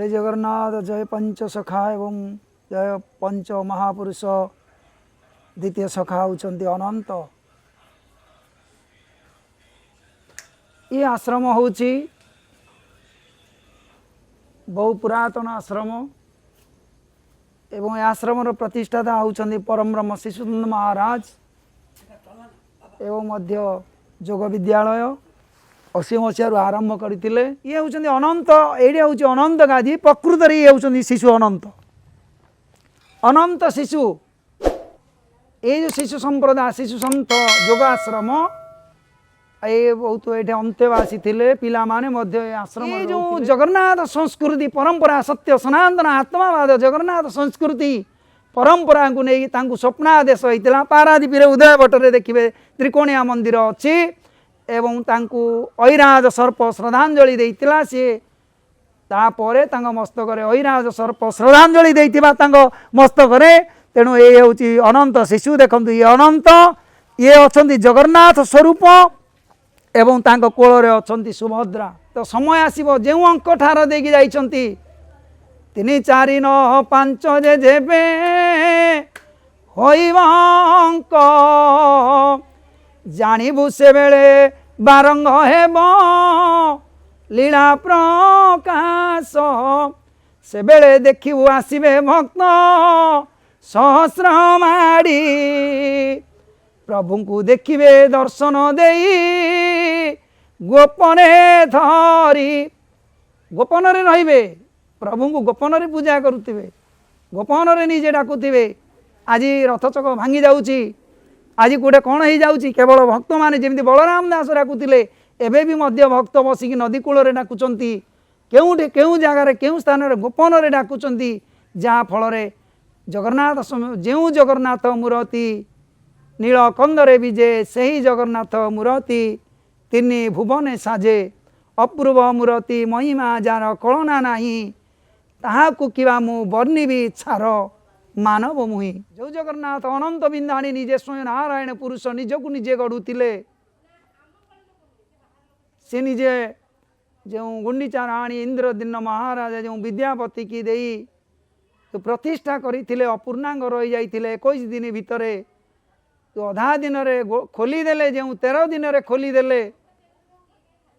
जय जगन्नाथ, जय पंच सखा एवं जय पंच महापुरुष। द्वितीय सखा होउचंती अनंत। ये आश्रम होउची बहु पुरातन आश्रम एवं आश्रम प्रतिष्ठाता होउचंती परम ब्रह्म शिशुनंद महाराज एवं मध्य योग विद्यालय 80 मसीह आरंभ करते। ये होउचंती अनंत। एडे होउची अनंत गादी। प्रकृत रे ये होउचंती शिशु अनंत। अनंत शिशु ये जो शिशु संप्रदाय शिशु संत योगाश्रम ये बहुत ये अंत्यवासी थे पिला माने मध्य आश्रम। ये जो जगन्नाथ संस्कृति परंपरा सत्य सनातन आत्मावाद जगन्नाथ संस्कृति परंपरा को नहीं तांकु स्वप्नादेश होता। पारादीप उदय भट्टर देखिए त्रिकोणिया मंदिर अच्छी एवं तांकु ऐराज सर्प श्रद्धांजलि देइतिला। सी तापरे तांग मस्तक रे ऐराज सर्प श्रद्धांजलि देइतिबा तांग मस्तक रे। तेणु ये होउची अनंत शिशु। देखंतु ये अनंत ये अछंती जगन्नाथ स्वरूप एवं तांग कोल रे अछंती सुभद्रा। तो समय आसीबो जेउ अंक ठार देकी जाइछंती 3 4 9 5 जे जेबे होइब अंक जानिबु से बेले बारंग हेब लीला प्रकाश से बेले देखिबु आसीबे भक्त सहस्र माड़ी प्रभु को देखिबे दर्शन देई गोपने धरी गोपन रे रहिबे प्रभु को गोपन रे पूजा करुथिबे गोपन रे निजे डाकुथिबे। आज रथचक भांगी जाउची आज गोटे कौन हो जाउची केवल भक्त माने जेमती बलराम दास डाकुथिले एबे भी मध्य भक्त बसिकी नदी कूल रे डाकुचंती केउठे केउ जगार केउ स्थान रे गोपन रे डाकुचंती जहा फल रे जगन्नाथ जेउ जगन्नाथ मूर्ति नीलकंदरे विजे सही जगन्नाथ मूर्ति 3 भुवने साजे अपूर्व मूर्ति महिमा जार कलना नाही ताहाकु किबा मु वर्णिबी छार मानव मुहि। जो जगन्नाथ अनंत बिंदाणी निजे स्वयं नारायण पुरुष निजकु निजे गढ़ुतिले से निजे जो गुंडीचा राणी इंद्रदिन्न महाराज जो विद्यापति की देई तो प्रतिष्ठा करथिले अपूर्णांग रही जाइथिले 21 दिन भितरे तो अधा दिन रे खोली देले जो 13 दिन रे खोली देले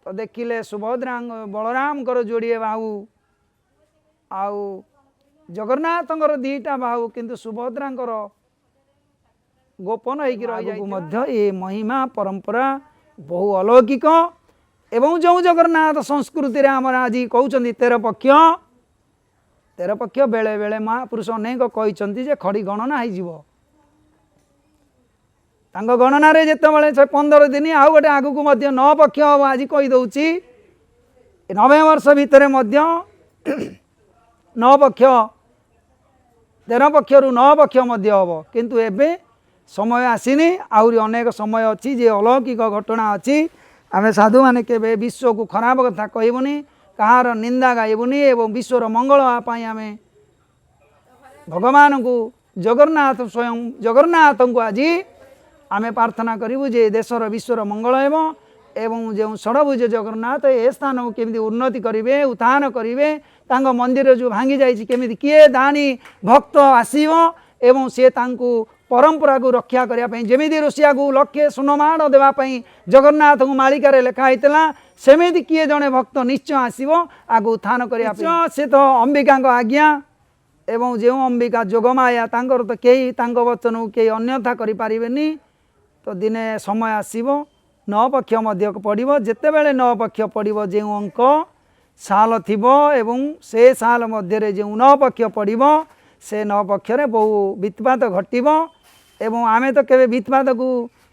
तो देखिले सुभद्रा बलराम कर जोड़िए बाहु आउ जगन्नाथंकर 2टा बाहु किंतु सुभद्रांकर गोपन होइकी रही जाइथिले मध्य ए महिमा परंपरा बहु अलौकिक एवं जो जगन्नाथ संस्कृति रे हमर आज कहउचंती 13 पक्ष बेले बेले महापुरुष अनेक कहिचंती जे खड़ी गणना हो जिवो तांग गणना रे जेतेबेले 15 दिन आउ गोटे आगु को मध्य 9 पक्ष हम आज कहि दउची 90 वर्ष भितरे मध्य 9 पक्ष 13 पक्ष रु 9 पक्ष मध्य हम किंतु एबे समय आसीनी आउरी अनेक समय अच्छी जे अलौकिक घटना अच्छी। आमे साधु माने केबे विश्व को खराब कथा कहबुनी कहार निंदा गाइबुनी एवं विश्वर मंगल पाई आमे भगवान को जगन्नाथ स्वयं जगन्नाथ को आज आमे प्रार्थना करिबु जे देशर विश्वर मंगल एवं जो षडभुज जगन्नाथ ए स्थान को केमिति उन्नति करिवे उत्थान करिवे तांग मंदिर जो भांगी जाइछि केमिति किए दानी भक्त आसीबो एवं से तांकु परंपरा को रक्षा करिया पई जेमिति ऋषिया को लक्ष्य सुनमाण देवा पई जगन्नाथ को मालिका रे लेखा हैतला सेमिति किए जने भक्त निश्चय आसीबो आगु उत्थान करिया पई से तो अंबिका को आज्ञा एवं जो अंबिका जोगमाया तांकर तो केही तांग वचन को केही अन्यथा करि पारिबेनी। तो दिने समय आसीबो 9 पक्ष मध्य पड़िबो जेतेबेले 9 पक्ष पड़िबो जे अंक साल थिबो एवं से साल मध्य रे जे 9 पक्ष पड़िबो से 9 पक्ष रे बहु वित्पात घटिबो एवं आमे तो केबे वित्पात को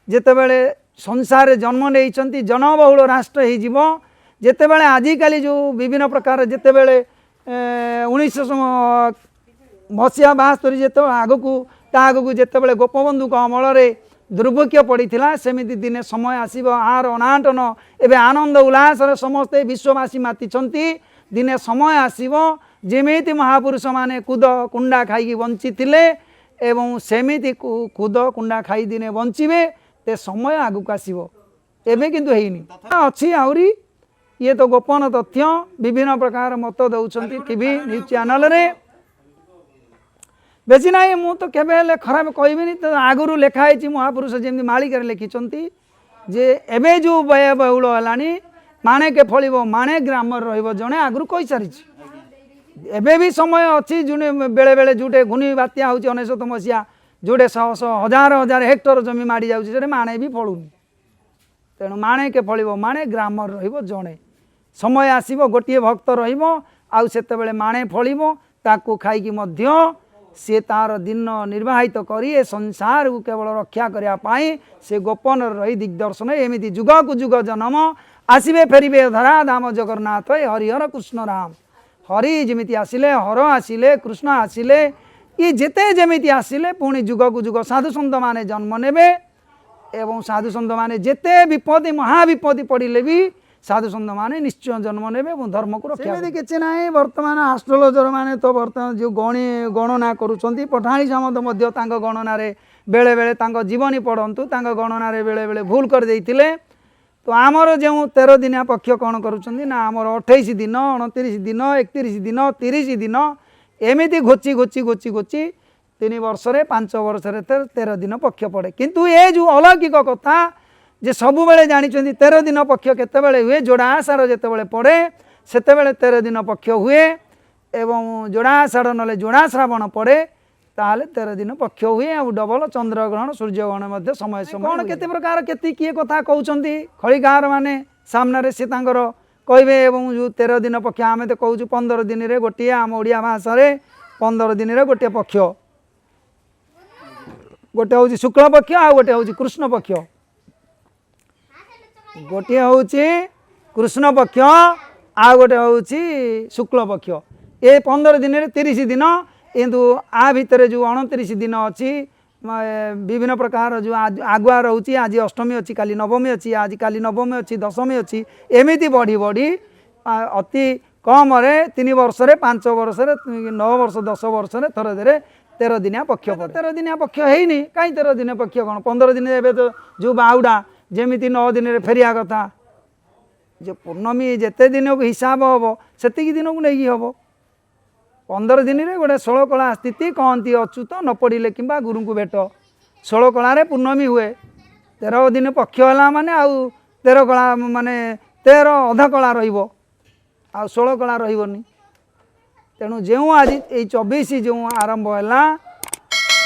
जेतेबेले संसार जन्म नेइचंती जनबहुल राष्ट्र हे जिवो जेतेबेले आजिकाली जो विभिन्न प्रकार जेतेबेले 1900 मसीहा 72 जेते आगु ता आगु जेतेबेले गोपबंधु को अमल रे दुर्भिक्ष पड़ीथिला सेमिति दिने समय आसीबो आर अनाटन एबे आनंद उल्लास रे समस्ते विश्ववासी मातिछंती दिने समय आसीबो जेमिति महापुरुष माने कूद कुंडा खाई बंची थिले एवं सेमिति कूद कुंडा खाई दिने बंचिबे ते समय आगु आसीबो एबे किंतु हेइनी अछि आउरी ये तो गोपन तथ्य विभिन्न प्रकार मत दौरान टीवी न्यूज चैनल रे बेसी ना मु तो केबे खराब कहबी तो आगुरी लिखाई महापुरुष जमी मालिकार लिखिं जे एबे जो व्यय बहुल है माणे के फल माणे ग्रामर रणे आगुरी कही सारी एबे भी समय अच्छी जुने बेले बेले जोटे घूर्णी बात्या हूँ 19 मसीहा जोटे 100 हजार हजार हेक्टर जमी माड़ी जाऊे माणे भी फलुनी तेणु माणे के फल माणे ग्रामर रणे समय आसब गोटे भक्त रेत माणे फल ताकू खाई सी तार दिन निर्वाहित करी संसार को केवल रक्षा करने से गोपन रही दिग्दर्शन एमती जुग को जुग जन्म आसबे फेरबे धरा धाम जगन्नाथ हरिहर कृष्ण राम हरि जमीती आसिले हर आसिले कृष्ण आसिले ये जेते जमीती आसिले पुणी जुग को जुग साधु सन्त माने जन्म नेबे एवं साधु सन्त माने जेते विपत्ति महाविपत्ति पड़े भी साधु सन्त माने निश्चय जन्म नेबे धर्म को रक्षा किसी ना बर्तमान एस्ट्रोलोजर माने तो बर्तमान जो गणना करुँच पठाणी सामंत गणना बेले बेले जीवनी पढ़ंतु गणना बेले बेले भूल कर देइतिले तो आमर जो 13 दिनिया पक्ष कौन करुँच आमर 28 दिन 29 दिन 31 दिन 30 दिन एमती घोची घोची घोची घोची 3 वर्ष 5 वर्ष 13 दिन पक्ष पड़े किंतु ये जो अलौकिक कथा जे सबु बेले जानी 13 दिन पक्ष केतेबेले हुए जोड़ा आषाढ़ जेतेबेले पड़े सेतेबेले 13 दिन पक्ष हुए एवं जोड़ा आषाढ़ नले जोड़ा श्रावण पड़े ताले 13 दिन पक्ष हुए आ डबल चंद्रग्रहण सूर्यग्रहण मध्य समय समय कौन केते प्रकार केती किए कथा कहउचंती खळीगार माने सामने रे से तांकर कहबे एवं जो 13 दिन पक्ष आमे तो कहउछु 15 दिन रे गोटिए आम ओडिया भाषा रे 15 दिन रे गोटिए पक्ष गोटे हूँ शुक्ल पक्ष आ गोटे हूँ कृष्ण पक्ष गोटे हूँ कृष्ण पक्ष आ गोटे हूँ शुक्ल पक्ष ये 15 दिन रे 30 दिन किंतु आ भितर जो 29 दिन अच्छी विभिन्न प्रकार जो आगुआ रोचे आज अष्टमी अच्छी काली नवमी अच्छी आज काली नवमी अच्छी दशमी अच्छी एमती बढ़ी बढ़ी अति कम 3 वर्ष 5 वर्ष 9 वर्ष 10 वर्ष थर धीरे 13 दिनिया पक्ष 13 दिनिया पक्ष है कहीं 13 दिन पक्ष कौन 15 दिन एवं तो जो बाहुड़ा जमी 9 दिन फेरिया कथा जो पूर्णमी जिते दिन को हिसाब हम से दिन को नहीं हम 15 दिन रे गोटे 16 कला स्थिति कहती अच्युत न पड़े कि गुरु को भेट 16 कलार पूर्णमी हुए 13 दिन पक्ष है माने आउ 13 कला माने 13 अध कला आ 16 कला रही तेणु जो आज ये 24 जो आरंभ है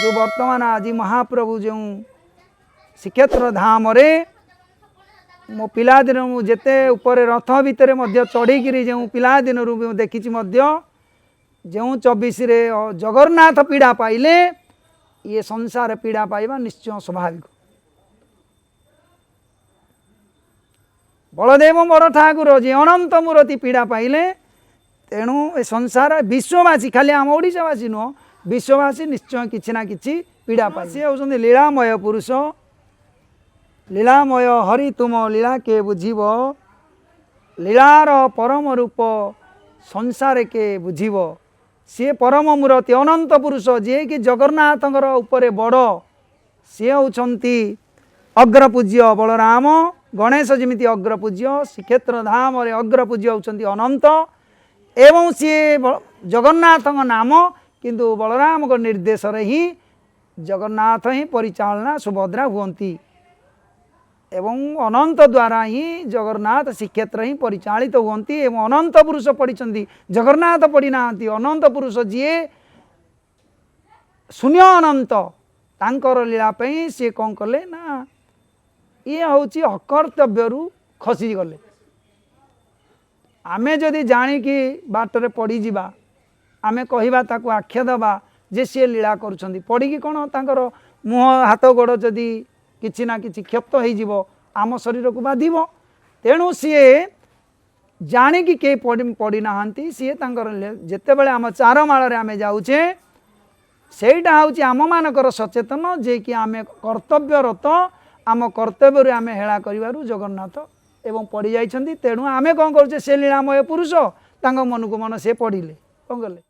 जो वर्तमान आज महाप्रभु जो श्रीक्षेत्र धाम रे मो पिला दिन जेते ऊपर रथ भितर चढ़ी जो पिला दिन देखी जो 24 रे जगन्नाथ पीड़ा पाइले ये संसार पीड़ा पाइबा निश्चय स्वाभाविक बलदेव बड़ ठाकुर जी अनंत मूर्ति पीड़ा पाइले तेणु ए संसार विश्ववासी खाली आम ओडिशावासी नुह विश्ववासी निश्चय किछि ना किछि पीड़ा पाइ से होउछन्ति लीलामय पुरुष लीलामय हरि तुम लीला के बुझीब लीलार परम रूप संसार के बुझीब सी परम मूर्ति अनंत पुरुष जी कि जगन्नाथ उपरे बड़ सी होउछन्ति अग्रपूज्य बलराम गणेश जमिति अग्रपूज्य श्रीक्षेत्र धाम रे अग्रपूज्य होउछन्ति अनंत एवं सी जगन्नाथ नाम किंतु बलराम को निर्देश रे ही जगन्नाथ ही परिचालना सुभद्रा हुअन्ति एवं अनंत द्वारा ही जगन्नाथ श्रीक्षेत्र ही परिचालित हुअन्ति एवं अनंत पुरुष पढ़ी जगन्नाथ पढ़ी ना अनंत पुरुष जी शून्य अनंत तांकर लीला सी कौन कले ना ये हूँ अकर्तव्य खसी गले आमे जदि जाणिकी बाटर पड़ी जावा आमे कहवा ताकू आख्या दबा जे सी लीला करुछंती पड़ी कौन तांकर मुह हाथ गोड़ जदि किछि ना किछि क्षत हो आम शरीर को बाधिब तेणु सी जाणिकी के पड़ी ना सी जिते बड़े आम चारमाल आम जाऊे सेटा हूँ आम मानकर सचेतन जे कि आम कर्तव्यरत आम कर्तव्य आम हेला कर जगन्नाथ एवं पड़ी जाइछन्ति तेणु आमे कौन करुचे से लीलामय पुरुष तांग मन को मन से पढ़िले कौन कले।